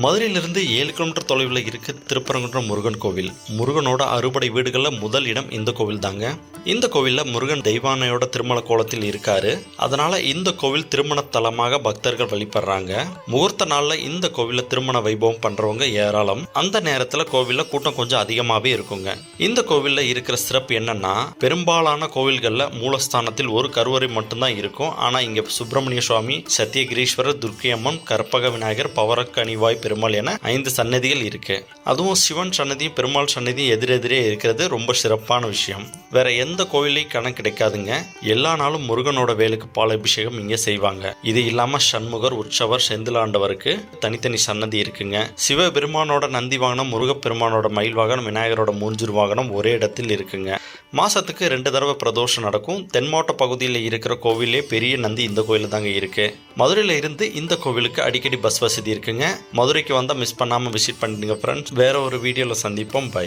மதுரையிலிருந்து 7 கிலோமீட்டர் தொலைவில் இருக்கு திருப்பரங்குன்றம் முருகன் கோவில். முருகனோட அறுபடை வீடுகளில் முதல் இடம் இந்த கோவில் தாங்க. இந்த கோவிலில் முருகன் தெய்வானையோட திருமண கோலத்தில் இருக்காரு. அதனால இந்த கோவில் திருமண தலமாக பக்தர்கள் வழிபடுறாங்க. முகூர்த்த நாளில் இந்த கோவிலில் திருமண வைபவம் பண்றவங்க ஏராளம். அந்த நேரத்தில் கோவிலில் கூட்டம் கொஞ்சம் அதிகமாகவே இருக்குங்க. இந்த கோவிலில் இருக்கிற சிறப்பு என்னன்னா, பெரும்பாலான கோவில்களில் மூலஸ்தானத்தில் ஒரு கருவறை மட்டும்தான் இருக்கும். ஆனால் இங்கே சுப்பிரமணிய சுவாமி, சத்தியகிரீஸ்வரர், துர்க்கையம்மன், கற்பக விநாயகர், பவரக்கனிவாய் பெருமாள் என 5 சன்னதிகள் இருக்கு. அதுவும் சிவன் சன்னதியும் பெருமாள் சன்னதியும் எதிரெதிரே இருக்கிறது ரொம்ப சிறப்பான விஷயம். வேற எந்த கோவிலையும் கணக்கு கிடைக்காதுங்க. எல்லா நாளும் முருகனோட வேலுக்கு பால் அபிஷேகம் இங்க செய்வாங்க. இது இல்லாம சண்முகர், உற்சவர், செந்திலாண்டவருக்கு தனித்தனி சன்னதி இருக்குங்க. சிவபெருமானோட நந்தி வாகனம், முருகப்பெருமானோட மயில் வாகனம், விநாயகரோட மூஞ்சூர் வாகனம் ஒரே இடத்தில் இருக்குங்க. மாசத்துக்கு 2 தடவை பிரதோஷம் நடக்கும். தென் மாவட்ட பகுதியில் இருக்கிற கோவிலே பெரிய நந்தி இந்த கோயில் தாங்க இருக்கு. மதுரையில இருந்து இந்த கோவிலுக்கு அடிக்கடி பஸ் வசதி இருக்குங்க. மதுரைக்கு வந்தால் மிஸ் பண்ணாமல் விசிட் பண்ணிடுங்க ஃப்ரெண்ட்ஸ். வேற ஒரு வீடியோவில் சந்திப்போம். பை.